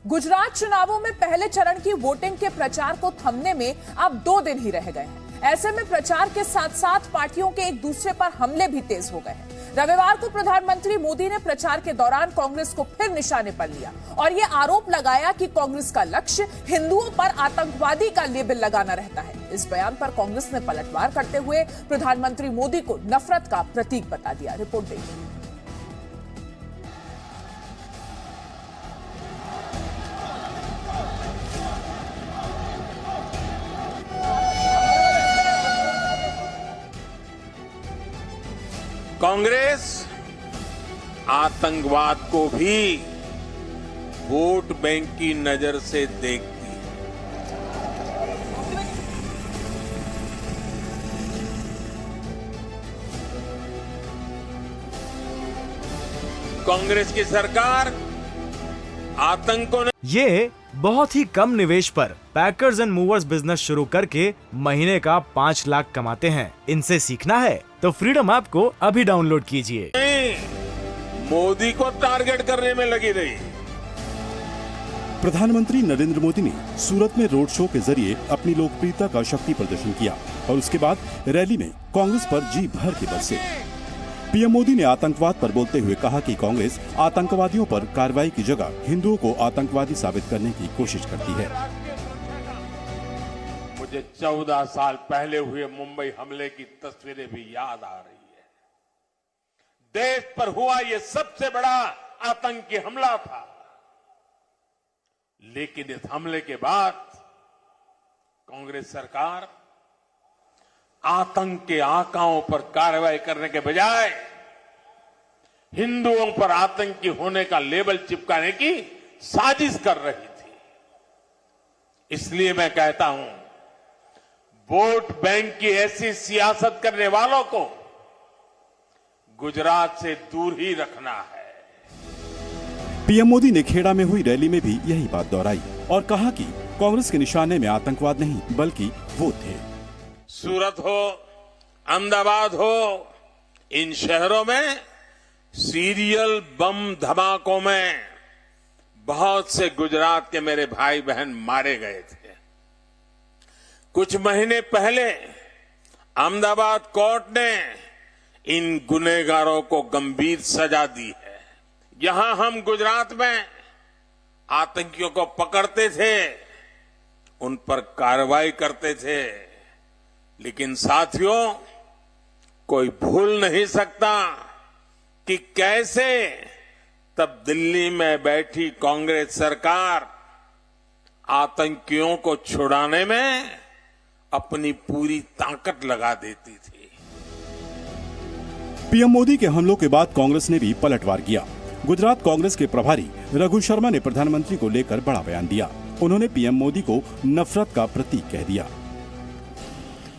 गुजरात चुनावों में पहले चरण की वोटिंग के प्रचार को थमने में अब 2 दिन ही रह गए हैं। ऐसे में प्रचार के साथ साथ पार्टियों के एक दूसरे पर हमले भी तेज हो गए हैं। रविवार को प्रधानमंत्री मोदी ने प्रचार के दौरान कांग्रेस को फिर निशाने पर लिया और यह आरोप लगाया कि कांग्रेस का लक्ष्य हिंदुओं पर आतंकवादी का लेबल लगाना रहता है। इस बयान पर कांग्रेस ने पलटवार करते हुए प्रधानमंत्री मोदी को नफरत का प्रतीक बता दिया। रिपोर्ट देखिए। कांग्रेस आतंकवाद को भी वोट बैंक की नजर से देखती है। कांग्रेस की सरकार आतंक को ये बहुत ही कम निवेश पर पैकर्स एंड मूवर्स बिजनेस शुरू करके महीने का 5 लाख कमाते हैं। इनसे सीखना है तो फ्रीडम ऐप को अभी डाउनलोड कीजिए। मोदी को टारगेट करने में लगी रही। प्रधानमंत्री नरेंद्र मोदी ने सूरत में रोड शो के जरिए अपनी लोकप्रियता का शक्ति प्रदर्शन किया और उसके बाद रैली में कांग्रेस पर जी भर के बरसे। पीएम मोदी ने आतंकवाद पर बोलते हुए कहा कि कांग्रेस आतंकवादियों पर कार्रवाई की जगह हिंदुओं को आतंकवादी साबित करने की कोशिश करती है। मुझे 14 साल पहले हुए मुंबई हमले की तस्वीरें भी याद आ रही है। देश पर हुआ ये सबसे बड़ा आतंकी हमला था, लेकिन इस हमले के बाद कांग्रेस सरकार आतंक के आकाओं पर कार्रवाई करने के बजाय हिंदुओं पर आतंकी होने का लेबल चिपकाने की साजिश कर रही थी। इसलिए मैं कहता हूं, वोट बैंक की ऐसी सियासत करने वालों को गुजरात से दूर ही रखना है। पीएम मोदी ने खेड़ा में हुई रैली में भी यही बात दोहराई और कहा कि कांग्रेस के निशाने में आतंकवाद नहीं बल्कि वो थे। सूरत हो, अहमदाबाद हो, इन शहरों में सीरियल बम धमाकों में बहुत से गुजरात के मेरे भाई बहन मारे गए थे। कुछ महीने पहले अहमदाबाद कोर्ट ने इन गुनहगारों को गंभीर सजा दी है। यहां हम गुजरात में आतंकियों को पकड़ते थे, उन पर कार्रवाई करते थे, लेकिन साथियों, कोई भूल नहीं सकता कि कैसे तब दिल्ली में बैठी कांग्रेस सरकार आतंकियों को छुड़ाने में अपनी पूरी ताकत लगा देती थी। पीएम मोदी के हमलों के बाद कांग्रेस ने भी पलटवार किया। गुजरात कांग्रेस के प्रभारी रघु शर्मा ने प्रधानमंत्री को लेकर बड़ा बयान दिया। उन्होंने पीएम मोदी को नफरत का प्रतीक कह दिया।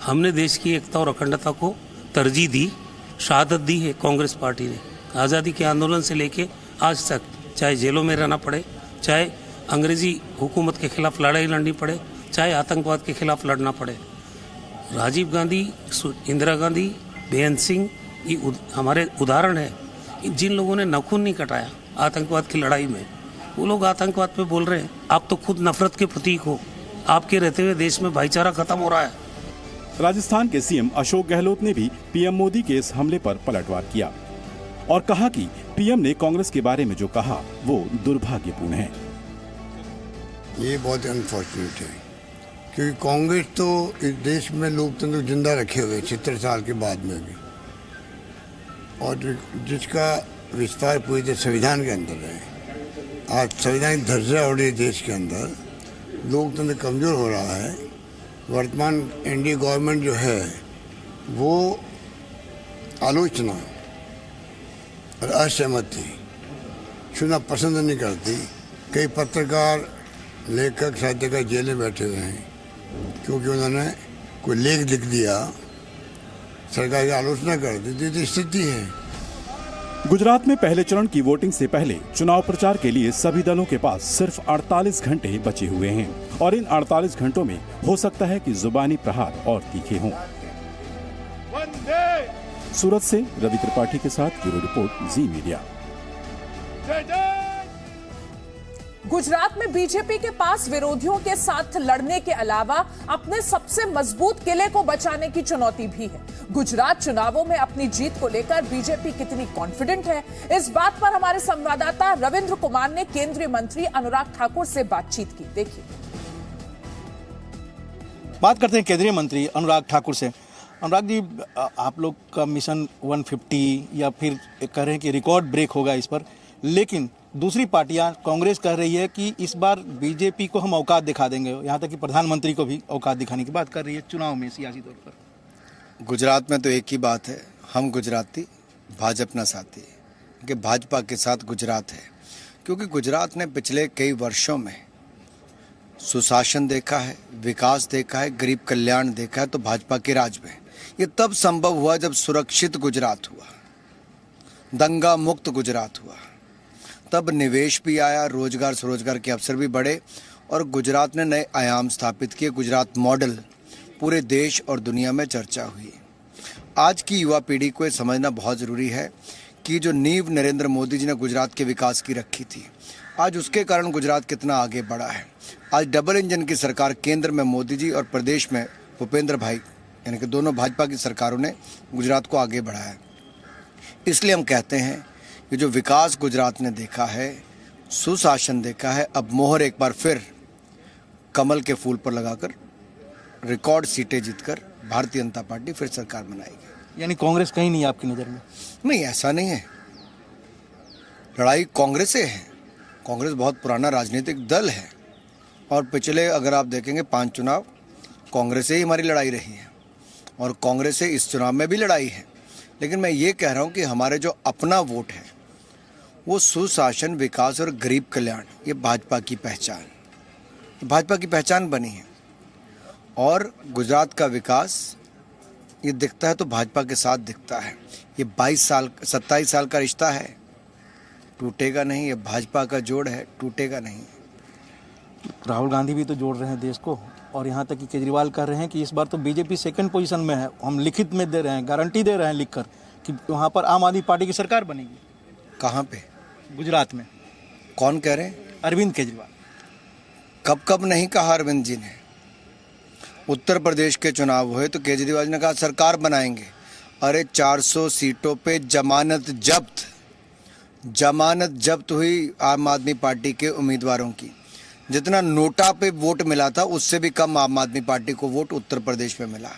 हमने देश की एकता और अखंडता को तरजीह दी, शहादत दी है कांग्रेस पार्टी ने। आज़ादी के आंदोलन से लेके आज तक, चाहे जेलों में रहना पड़े, चाहे अंग्रेजी हुकूमत के खिलाफ लड़ाई लड़नी पड़े, चाहे आतंकवाद के खिलाफ लड़ना पड़े, राजीव गांधी, इंदिरा गांधी, बेअंत सिंह ये हमारे उदाहरण है। जिन लोगों ने नाखून नहीं कटाया आतंकवाद की लड़ाई में, वो लोग आतंकवाद पे बोल रहे हैं। आप तो खुद नफरत के प्रतीक हो। आपके रहते हुए देश में भाईचारा खत्म हो रहा है। राजस्थान के सीएम अशोक गहलोत ने भी पीएम मोदी के इस हमले पर पलटवार किया और कहा कि पीएम ने कांग्रेस के बारे में जो कहा वो दुर्भाग्यपूर्ण है। ये बहुत अनफॉर्चुनेट है, क्योंकि कांग्रेस तो इस देश में लोकतंत्र जिंदा रखे हुए 76 साल के बाद में भी, और जिसका विस्तार पूरे देश संविधान के अंदर है। आज संविधानिक दर्जा और देश के अंदर लोकतंत्र कमजोर हो रहा है। वर्तमान एनडीए गवर्नमेंट जो है वो आलोचना और असहमत थी, सुनना पसंद नहीं करती। कई पत्रकार, लेखक, साहित्यकार जेल में बैठे हुए हैं क्योंकि उन्होंने कोई लेख लिख दिया, सरकार की आलोचना कर दी। तो स्थिति है। गुजरात में पहले चरण की वोटिंग से पहले चुनाव प्रचार के लिए सभी दलों के पास सिर्फ 48 घंटे बचे हुए हैं और इन 48 घंटों में हो सकता है कि जुबानी प्रहार और तीखे हों। सूरत से रवि त्रिपाठी के साथ ब्यूरो रिपोर्ट जी मीडिया। गुजरात में बीजेपी के पास विरोधियों के साथ लड़ने के अलावा अपने सबसे मजबूत किले को बचाने की चुनौती भी है। गुजरात चुनावों में अपनी जीत को लेकर बीजेपी कितनी कॉन्फिडेंट है, इस बात पर हमारे संवाददाता रविंद्र कुमार ने केंद्रीय मंत्री अनुराग ठाकुर से बातचीत की। देखिए। बात करते हैं केंद्रीय मंत्री अनुराग ठाकुर से। अनुराग जी, आप लोग का मिशन 150 या फिर कह रहे हैं कि रिकॉर्ड ब्रेक होगा इस पर, लेकिन दूसरी पार्टियां कांग्रेस कह रही है कि इस बार बीजेपी को हम औकात दिखा देंगे, यहाँ तक कि प्रधानमंत्री को भी औकात दिखाने की बात कर रही है चुनाव में सियासी तौर पर। गुजरात में तो एक ही बात है, हम गुजराती भाजपा साथी, कि भाजपा के साथ गुजरात है, क्योंकि गुजरात ने पिछले कई वर्षों में सुशासन देखा है, विकास देखा है, गरीब कल्याण देखा है। तो भाजपा के राज में ये तब संभव हुआ जब सुरक्षित गुजरात हुआ, दंगा मुक्त गुजरात हुआ, तब निवेश भी आया, रोजगार स्वरोजगार के अवसर भी बढ़े और गुजरात ने नए आयाम स्थापित किए। गुजरात मॉडल पूरे देश और दुनिया में चर्चा हुई। आज की युवा पीढ़ी को ये समझना बहुत ज़रूरी है कि जो नींव नरेंद्र मोदी जी ने गुजरात के विकास की रखी थी, आज उसके कारण गुजरात कितना आगे बढ़ा है। आज डबल इंजन की सरकार केंद्र में मोदी जी और प्रदेश में भूपेंद्र भाई, यानी कि दोनों भाजपा की सरकारों ने गुजरात को आगे बढ़ाया। इसलिए हम कहते हैं कि जो विकास गुजरात ने देखा है, सुशासन देखा है, अब मोहर एक बार फिर कमल के फूल पर लगाकर रिकॉर्ड सीटें जीतकर भारतीय जनता पार्टी फिर सरकार बनाएगी। यानी कांग्रेस कहीं नहीं आपकी नज़र में? नहीं, ऐसा नहीं है। लड़ाई कांग्रेस से है। कांग्रेस बहुत पुराना राजनीतिक दल है और पिछले अगर आप देखेंगे 5 चुनाव कांग्रेस से ही हमारी लड़ाई रही है और कांग्रेस से इस चुनाव में भी लड़ाई है। लेकिन मैं ये कह रहा हूँ कि हमारे जो अपना वोट है वो सुशासन, विकास और गरीब कल्याण, ये भाजपा की पहचान बनी है। और गुजरात का विकास ये दिखता है तो भाजपा के साथ दिखता है। ये 27 साल का रिश्ता है, टूटेगा नहीं। ये भाजपा का जोड़ है, टूटेगा नहीं। राहुल गांधी भी तो जोड़ रहे हैं देश को और यहाँ तक कि केजरीवाल कह रहे हैं कि इस बार तो बीजेपी सेकंड पोजीशन में है। हम लिखित में दे रहे हैं, गारंटी दे रहे हैं लिखकर कि वहाँ पर आम आदमी पार्टी की सरकार बनेगी। कहाँ पे? गुजरात में। कौन कह रहे हैं? अरविंद केजरीवाल। कब नहीं कहा अरविंद जी ने? उत्तर प्रदेश के चुनाव हुए तो केजरीवाल ने कहा सरकार बनाएंगे। अरे 400 सीटों पे जमानत जब्त हुई आम आदमी पार्टी के उम्मीदवारों की। जितना नोटा पे वोट मिला था उससे भी कम आम आदमी पार्टी को वोट उत्तर प्रदेश में मिला।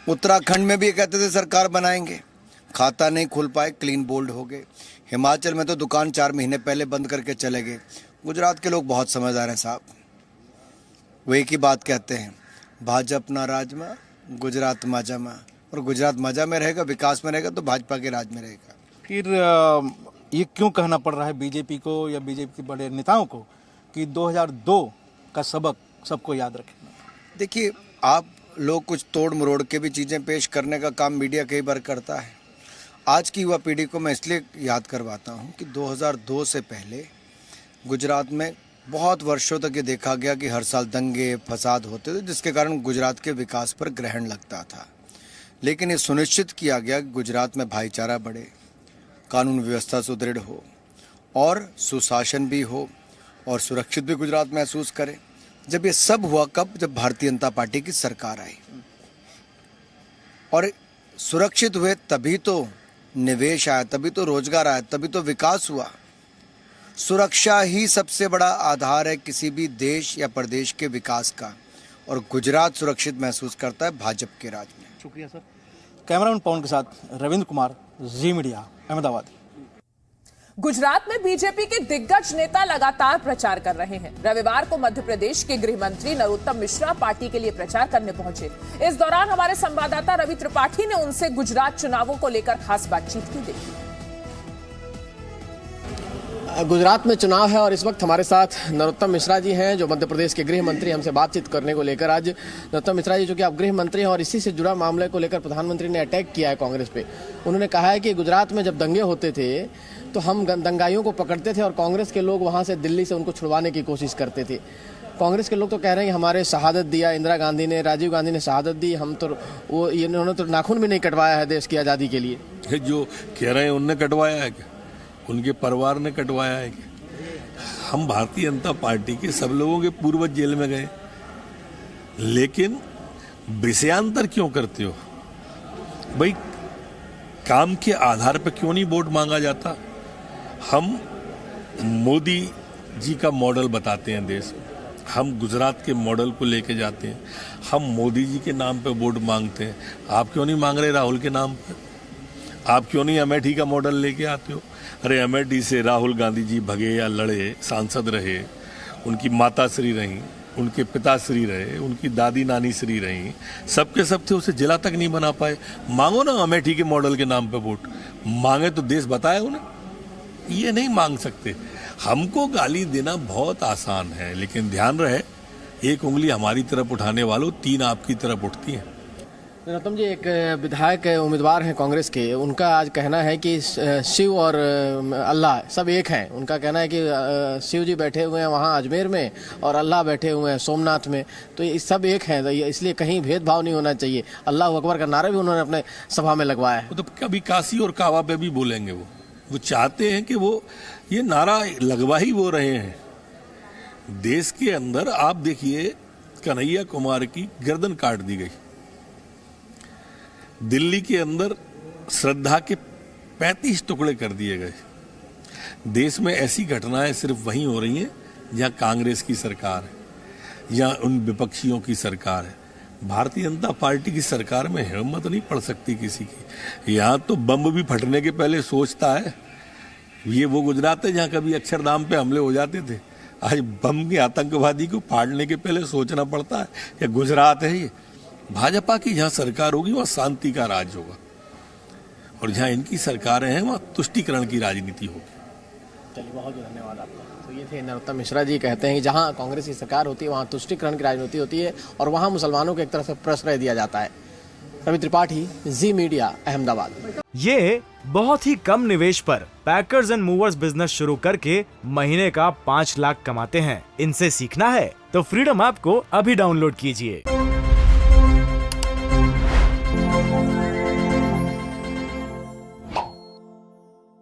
उत्तराखंड में भी कहते थे सरकार बनाएंगे, खाता नहीं खुल पाए, क्लीन बोल्ड हो गए। हिमाचल में तो दुकान 4 महीने पहले बंद करके चले गए। गुजरात के लोग बहुत समझदार हैं साहब, वो एक ही बात कहते हैं, भाजपा राज में, गुजरात मजा में। और गुजरात मजा में रहेगा, विकास में रहेगा तो भाजपा के राज में रहेगा। फिर ये क्यों कहना पड़ रहा है बीजेपी को या बीजेपी के बड़े नेताओं को कि 2002 का सबक सबको याद रखें? देखिए, आप लोग कुछ तोड़ मरोड़ के भी चीज़ें पेश करने का काम मीडिया कई बार करता है। आज की युवा पीढ़ी को मैं इसलिए याद करवाता हूँ कि 2002 से पहले गुजरात में बहुत वर्षों तक ये देखा गया कि हर साल दंगे फसाद होते थे, जिसके कारण गुजरात के विकास पर ग्रहण लगता था। लेकिन ये सुनिश्चित किया गया कि गुजरात में भाईचारा बढ़े, कानून व्यवस्था सुदृढ़ हो और सुशासन भी हो और सुरक्षित भी गुजरात महसूस करे। जब ये सब हुआ कब? जब भारतीय जनता पार्टी की सरकार आई और सुरक्षित हुए, तभी तो निवेश आया, तभी तो रोजगार आया, तभी तो विकास हुआ। सुरक्षा ही सबसे बड़ा आधार है किसी भी देश या प्रदेश के विकास का और गुजरात सुरक्षित महसूस करता है भाजपा के राज में। शुक्रिया सर। कैमरामैन पवन के साथ रविंद्र कुमार, जी मीडिया, अहमदाबाद। गुजरात में बीजेपी के दिग्गज नेता लगातार प्रचार कर रहे हैं। रविवार को मध्य प्रदेश के गृह मंत्री नरोत्तम मिश्रा पार्टी के लिए प्रचार करने पहुंचे। इस दौरान हमारे संवाददाता रवि त्रिपाठी ने उनसे गुजरात चुनावों को लेकर खास बातचीत की। देखिए। गुजरात में चुनाव है और इस वक्त हमारे साथ नरोत्तम मिश्रा जी हैं जो मध्य प्रदेश के गृह मंत्री, हमसे बातचीत करने को लेकर। आज नरोत्तम मिश्रा जी, जो कि आप गृह मंत्री हैं और इसी से जुड़ा मामले को लेकर प्रधानमंत्री ने अटैक किया है कांग्रेस पे। उन्होंने कहा है कि गुजरात में जब दंगे होते थे तो हम दंगाइयों को पकड़ते थे और कांग्रेस के लोग वहाँ से दिल्ली से उनको छुड़वाने की कोशिश करते थे। कांग्रेस के लोग तो कह रहे हैं कि हमारे शहादत दिया इंदिरा गांधी ने, राजीव गांधी ने शहादत दी, हम तो वो इन्होंने तो नाखून भी नहीं कटवाया है देश की आज़ादी के लिए। जो कह रहे हैं उनने कटवाया है क्या? उनके परिवार ने कटवाया है क्या? हम भारतीय जनता पार्टी के सब लोगों के पूर्वज जेल में गए, लेकिन विषयांतर क्यों करते हो भाई? काम के आधार पर क्यों नहीं वोट मांगा जाता? हम मोदी जी का मॉडल बताते हैं देश में, हम गुजरात के मॉडल को लेके जाते हैं, हम मोदी जी के नाम पे वोट मांगते हैं। आप क्यों नहीं मांग रहे राहुल के नाम पे? आप क्यों नहीं अमेठी का मॉडल लेके आते हो? अरे अमेठी से राहुल गांधी जी भगे या लड़े, सांसद रहे, उनकी माता श्री रहीं, उनके पिता श्री रहे, उनकी दादी नानी श्री रहीं, सबके सब थे, उसे जिला तक नहीं बना पाए। मांगो ना अमेठी के मॉडल के नाम पे वोट, मांगे तो देश बताए उन्हें। ये नहीं मांग सकते। हमको गाली देना बहुत आसान है, लेकिन ध्यान रहे, एक उंगली हमारी तरफ उठाने वालों 3 आपकी तरफ उठती हैं। नरोत्तम जी, एक विधायक उम्मीदवार हैं कांग्रेस के, उनका आज कहना है कि शिव और अल्लाह सब एक हैं। उनका कहना है कि शिव जी बैठे हुए हैं वहाँ अजमेर में और अल्लाह बैठे हुए हैं सोमनाथ में, तो ये सब एक हैं, इसलिए कहीं भेदभाव नहीं होना चाहिए। अल्लाह अकबर का नारा भी उन्होंने अपने सभा में लगवाया है। तो कभी काशी और काबा पे भी बोलेंगे। वो चाहते हैं कि वो ये नारा लगवा ही वो रहे हैं। देश के अंदर आप देखिए, कन्हैया कुमार की गर्दन काट दी गई, दिल्ली के अंदर श्रद्धा के 35 टुकड़े कर दिए गए। देश में ऐसी घटनाएं सिर्फ वहीं हो रही हैं जहां कांग्रेस की सरकार है या उन विपक्षियों की सरकार है। भारतीय जनता पार्टी की सरकार में हिम्मत नहीं पड़ सकती किसी की। यहाँ तो बम भी फटने के पहले सोचता है। ये वो गुजरात है जहाँ कभी अक्षरधाम पे हमले हो जाते थे, आज बम के आतंकवादी को फाड़ने के पहले सोचना पड़ता है। ये गुजरात है। ये भाजपा की जहाँ सरकार होगी वहाँ शांति का राज होगा, और जहाँ इनकी सरकारें हैं वहाँ तुष्टीकरण की राजनीति होगी। चलिए, बहुत बहुत धन्यवाद आपका। तो ये थे नरोत्तम मिश्रा जी, कहते हैं कि जहाँ कांग्रेस की सरकार होती है वहाँ तुष्टीकरण की राजनीति होती है और वहाँ मुसलमानों को एक तरफ से प्रश्रय दिया जाता है। रवि त्रिपाठी, जी मीडिया, अहमदाबाद। ये बहुत ही कम निवेश पर पैकर्स एंड मूवर्स बिजनेस शुरू करके महीने का 5 लाख कमाते हैं। इनसे सीखना है तो फ्रीडम ऐप को अभी डाउनलोड कीजिए।